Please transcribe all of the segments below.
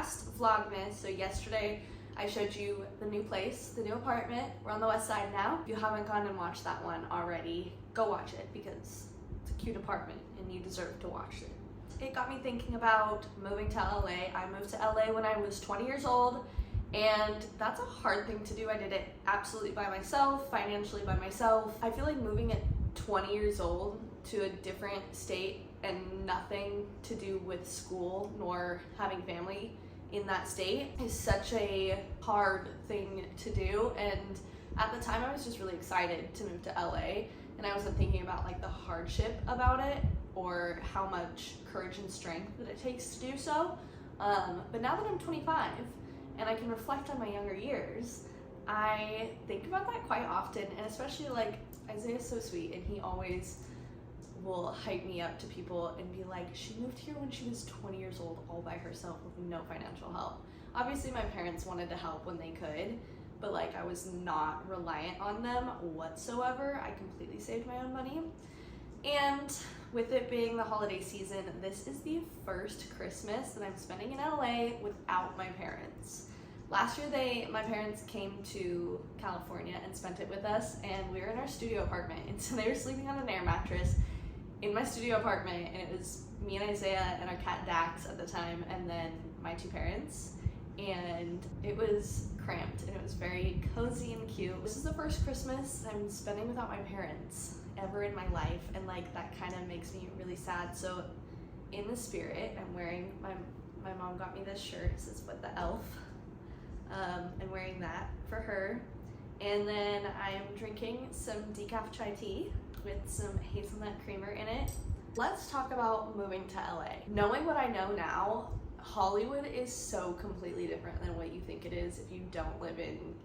last Vlogmas, so yesterday, I showed you the new place, the new apartment. We're on the west side now. If you haven't gone and watched that one already, go watch it because it's a cute apartment and you deserve to watch it. It got me thinking about moving to LA. I moved to LA when I was 20 years old, and that's a hard thing to do. I did it absolutely by myself, financially by myself. I feel like moving at 20 years old to a different state and nothing to do with school nor having family in that state is such a hard thing to do. And at the time I was just really excited to move to LA, and I wasn't thinking about like the hardship about it or how much courage and strength that it takes to do so. But now that I'm 25 and I can reflect on my younger years, I think about that quite often. And especially like Isaiah's so sweet, and he always will hype me up to people and be like, she moved here when she was 20 years old all by herself with no financial help. Obviously my parents wanted to help when they could, but like I was not reliant on them whatsoever. I completely saved my own money. And with it being the holiday season, this is the first Christmas that I'm spending in LA without my parents. Last year my parents came to California and spent it with us, and we were in our studio apartment, and so they were sleeping on an air mattress in my studio apartment, and it was me and Isaiah and our cat Dax at the time, and then my two parents, and it was cramped and it was very cozy and cute. This is the first Christmas I'm spending without my parents ever in my life, and like that kind of makes me really sad. So in the spirit, I'm wearing my mom got me this shirt. It says "What the Elf." I'm wearing that for her, and then I'm drinking some decaf chai tea with some hazelnut creamer in it. Let's talk about moving to LA. Knowing what I know now, Hollywood is so completely different than what you think it is if you don't live in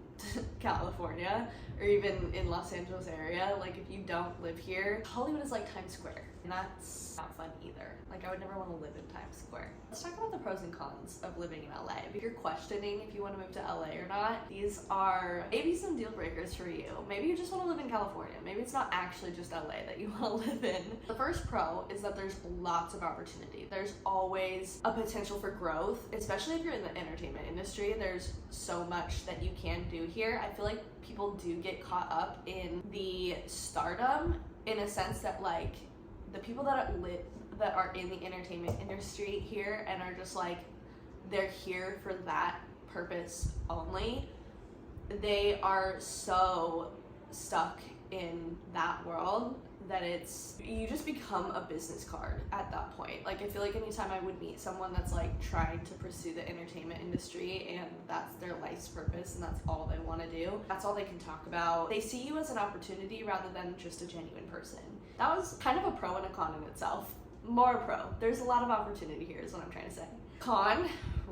California or even in Los Angeles area. Like if you don't live here, Hollywood is like Times Square, and that's not fun either. Like I would never want to live in Times Square. Let's talk about the pros and cons of living in LA. If you're questioning if you want to move to LA or not, these are maybe some deal breakers for you. Maybe you just want to live in California. Maybe it's not actually just LA that you want to live in. The first pro is that there's lots of opportunity. There's always a potential for growth, especially if you're in the entertainment industry. There's so much that you can do here. I feel like people do get caught up in the stardom in a sense that like the people that are in the entertainment industry here and are just like, they're here for that purpose only. They are so stuck in that world that you just become a business card at that point. Like I feel like anytime I would meet someone that's like trying to pursue the entertainment industry and that's their life's purpose and that's all they want to do, that's all they can talk about. They see you as an opportunity rather than just a genuine person. That was kind of a pro and a con in itself. More pro. There's a lot of opportunity here is what I'm trying to say. Con,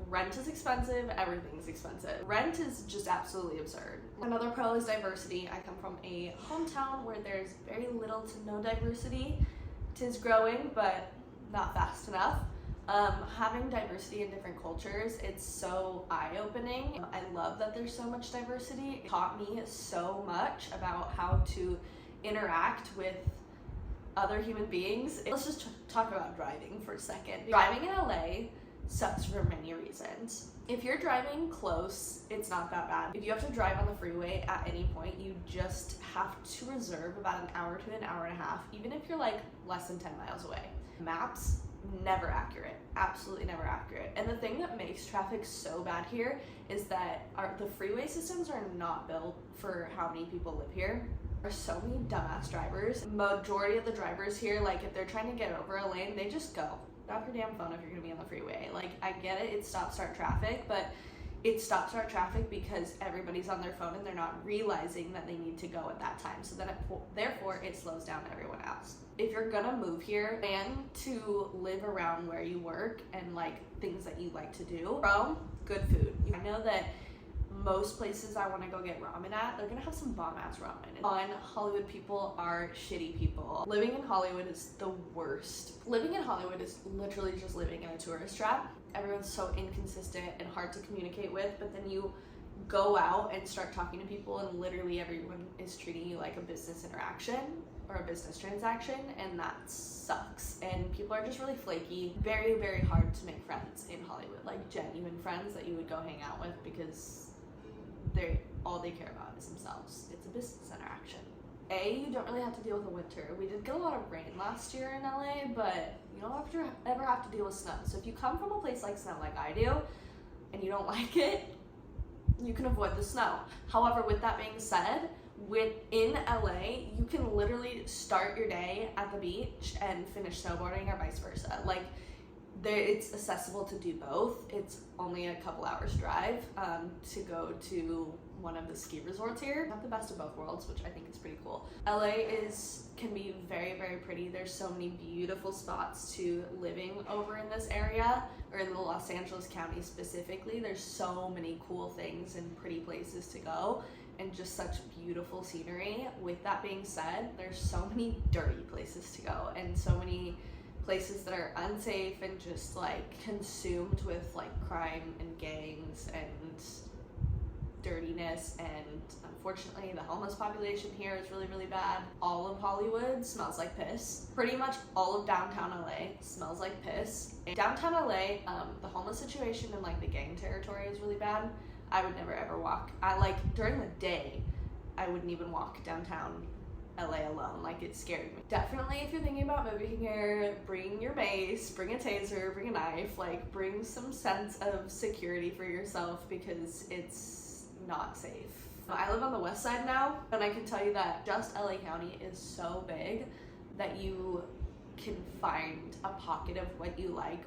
rent is expensive, everything's expensive. Rent is just absolutely absurd. Another pro is diversity. I come from a hometown where there's very little to no diversity. Tis growing, but not fast enough. Having diversity in different cultures, it's so eye-opening. I love that there's so much diversity. It taught me so much about how to interact with other human beings. Let's just talk about driving for a second. Driving in LA sucks for many reasons. If you're driving close, it's not that bad. If you have to drive on the freeway at any point, you just have to reserve about an hour to an hour and a half, even if you're like less than 10 miles away. Maps, never accurate, absolutely never accurate. And the thing that makes traffic so bad here is that the freeway systems are not built for how many people live here. There's so many dumbass drivers. Majority of the drivers here, like if they're trying to get over a lane, they just go. Drop your damn phone if you're gonna be on the freeway. Like I get it, it's stop-start traffic, but it's stop-start traffic because everybody's on their phone and they're not realizing that they need to go at that time. So then therefore it slows down everyone else. If you're gonna move here, plan to live around where you work and like things that you like to do. Pro, good food. I know that most places I want to go get ramen at, they're gonna have some bomb-ass ramen. Hollywood people are shitty people. Living in Hollywood is the worst. Living in Hollywood is literally just living in a tourist trap. Everyone's so inconsistent and hard to communicate with, but then you go out and start talking to people, and literally everyone is treating you like a business interaction or a business transaction, and that sucks. And people are just really flaky. Very, very hard to make friends in Hollywood, like genuine friends that you would go hang out with, because all they care about is themselves. It's a business interaction. You don't really have to deal with the winter. We did get a lot of rain last year in LA, but you don't ever have to deal with snow. So if you come from a place like snow like I do, and you don't like it, you can avoid the snow. However, with that being said, in LA, you can literally start your day at the beach and finish snowboarding, or vice versa. Like, it's accessible to do both. It's only a couple hours drive to go to one of the ski resorts here. Have the best of both worlds, which I think is pretty cool. LA can be very, very pretty. There's so many beautiful spots to living over in this area, or in the Los Angeles County specifically. There's so many cool things and pretty places to go, and just such beautiful scenery. With that being said, there's so many dirty places to go, and so many places that are unsafe and just like consumed with like crime and gangs and dirtiness. And unfortunately, the homeless population here is really, really bad. All of Hollywood smells like piss. Pretty much all of downtown LA smells like piss. In downtown LA, the homeless situation and like the gang territory is really bad. I would never ever walk. During the day, I wouldn't even walk downtown LA alone. Like, it scared me. Definitely, if you're thinking about moving here, bring your mace, bring a taser, bring a knife, like bring some sense of security for yourself, because it's not safe. I live on the west side now, and I can tell you that just LA County is so big that you can find a pocket of what you like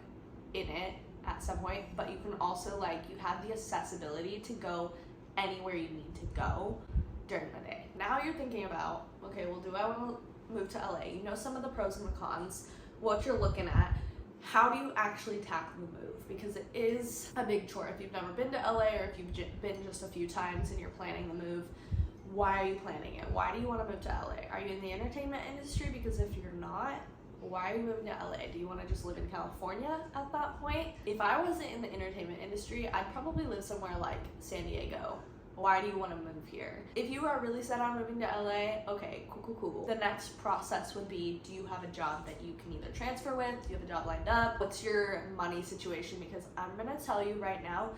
in it at some point, but you can also, like, you have the accessibility to go anywhere you need to go during the day. Now you're thinking about, okay, well, do I want to move to LA? You know some of the pros and the cons, what you're looking at. How do you actually tackle the move? Because it is a big chore. If you've never been to LA, or if you've been just a few times and you're planning the move, why are you planning it? Why do you want to move to LA? Are you in the entertainment industry? Because if you're not, why are you moving to LA? Do you want to just live in California at that point? If I wasn't in the entertainment industry, I'd probably live somewhere like San Diego. Why do you want to move here? If you are really set on moving to LA, okay, cool. The next process would be, do you have a job that you can either transfer with? Do you have a job lined up? What's your money situation? Because I'm gonna tell you right now,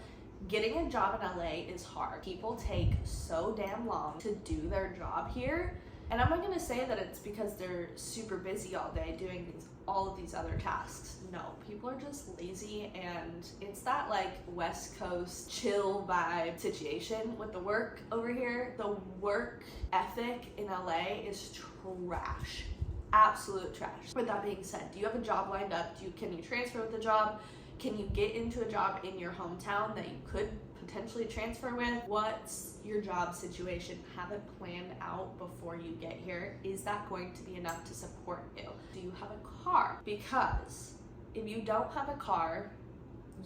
getting a job in LA is hard. People take so damn long to do their job here. And I'm not gonna say that it's because they're super busy all day doing all of these other tasks. No, people are just lazy, and it's that like West Coast chill vibe situation with the work over here. The work ethic in LA is trash. Absolute trash. With that being said, do you have a job lined up? Can you transfer with the job? Can you get into a job in your hometown that you could potentially transfer with? What's your job situation? Have it planned out before you get here. Is that going to be enough to support you? Do you have a car? Because if you don't have a car,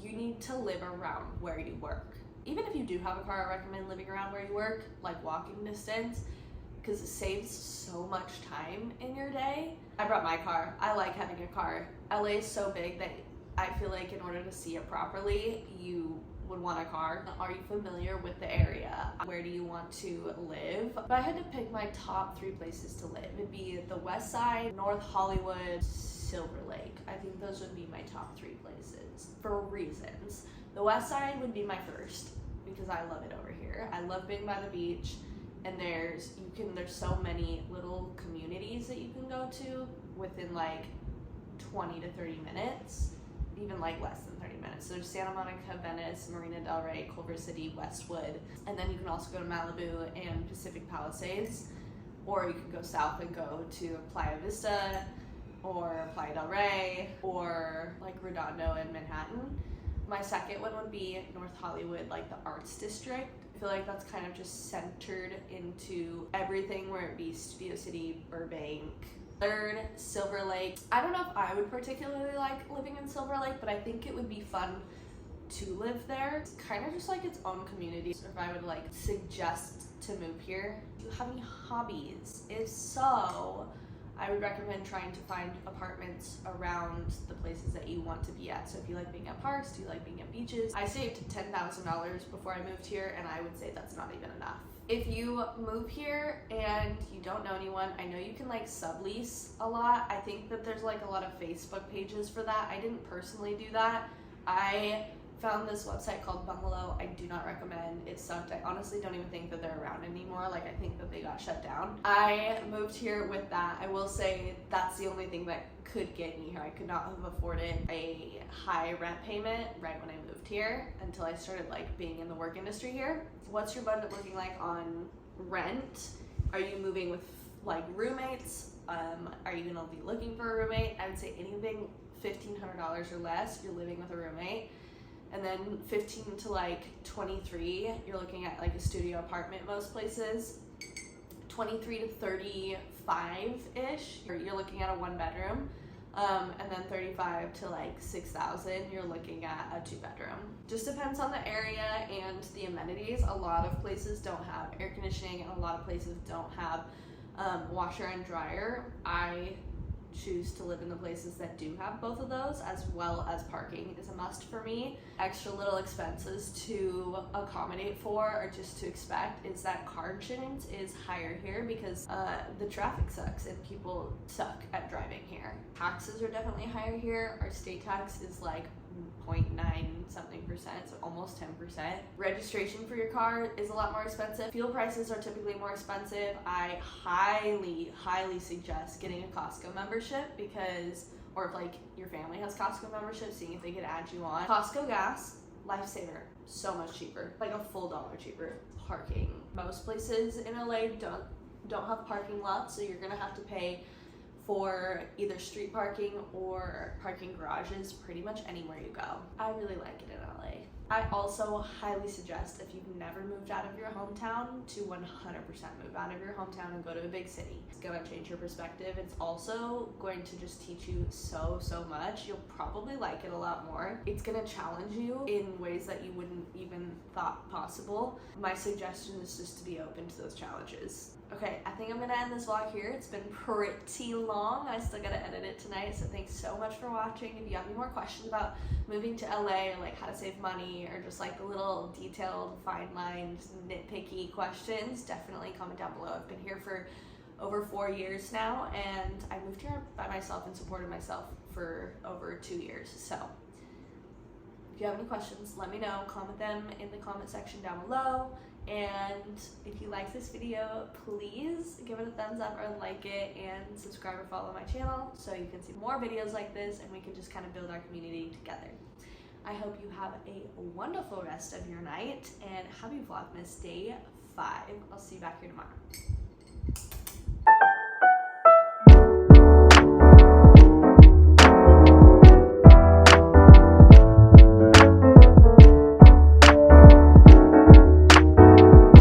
you need to live around where you work. Even if you do have a car, I recommend living around where you work, like walking distance, because it saves so much time in your day. I brought my car. I like having a car. LA is so big that I feel like in order to see it properly, you would want a car. Are you familiar with the area? Where do you want to live? If I had to pick my top 3 places to live, it'd be the West Side, North Hollywood, Silver Lake. I think those would be my top 3 places for reasons. The West Side would be my first because I love it over here. I love being by the beach, and there's so many little communities that you can go to within like 20 to 30 minutes. Even like less than 30 minutes. So there's Santa Monica, Venice, Marina del Rey, Culver City, Westwood, and then you can also go to Malibu and Pacific Palisades, or you could go south and go to Playa Vista, or Playa del Rey, or like Redondo and Manhattan. My second one would be North Hollywood, like the Arts District. I feel like that's kind of just centered into everything, where it be Studio City, Burbank. Third, Silver Lake. I don't know if I would particularly like living in Silver Lake, but I think it would be fun to live there. It's kind of just like its own community. So if I would like suggest to move here, do you have any hobbies? If so, I would recommend trying to find apartments around the places that you want to be at. So if you like being at parks, do you like being at beaches? I saved $10,000 before I moved here, and I would say that's not even enough. If you move here and you don't know anyone, I know you can like sublease a lot. I think that there's like a lot of Facebook pages for that. I didn't personally do that. I found this website called Bungalow. I do not recommend. It sucked. I honestly don't even think that they're around anymore. Like, I think that they got shut down. I moved here with that. I will say that's the only thing that could get me here. I could not have afforded a high rent payment right when I moved here until I started like being in the work industry here. What's your budget looking like on rent? Are you moving with like roommates? Are you gonna be looking for a roommate? I would say anything $1,500 or less, you're living with a roommate. And then 15 to like 23, you're looking at like a studio apartment most places. 23 to 35-ish, you're looking at a 1-bedroom. And then 35 to like 6,000, you're looking at a 2-bedroom. Just depends on the area and the amenities. A lot of places don't have air conditioning, and a lot of places don't have washer and dryer. I choose to live in the places that do have both of those, as well as parking is a must for me. Extra little expenses to accommodate for, or just to expect, is that car insurance is higher here because the traffic sucks and people suck at driving here. Taxes are definitely higher here. Our state tax is like 0.9 something percent, so almost 10%. Registration for your car is a lot more expensive. Fuel prices are typically more expensive. I highly suggest getting a Costco membership, because, or if like your family has Costco membership, seeing if they could add you on. Costco gas, lifesaver, so much cheaper, like a full $1 cheaper. Parking, most places in LA don't have parking lots, so you're gonna have to pay for either street parking or parking garages pretty much anywhere you go. I really like it in LA. I also highly suggest, if you've never moved out of your hometown, to 100% move out of your hometown and go to a big city. It's gonna change your perspective. It's also going to just teach you so much. You'll probably like it a lot more. It's gonna challenge you in ways that you wouldn't even thought possible. My suggestion is just to be open to those challenges. Okay, I think I'm gonna end this vlog here. It's been pretty long. I still gotta edit it tonight, so thanks so much for watching. If you have any more questions about moving to LA, or like how to save money, or just like the little detailed, fine-lined, nitpicky questions, definitely comment down below. I've been here for over 4 years now, and I moved here by myself and supported myself for over 2 years. So if you have any questions, let me know. Comment them in the comment section down below. And if you like this video, please give it a thumbs up or like it, and subscribe or follow my channel so you can see more videos like this, and we can just kind of build our community together. I hope you have a wonderful rest of your night, and happy Vlogmas Day 5. I'll see you back here tomorrow.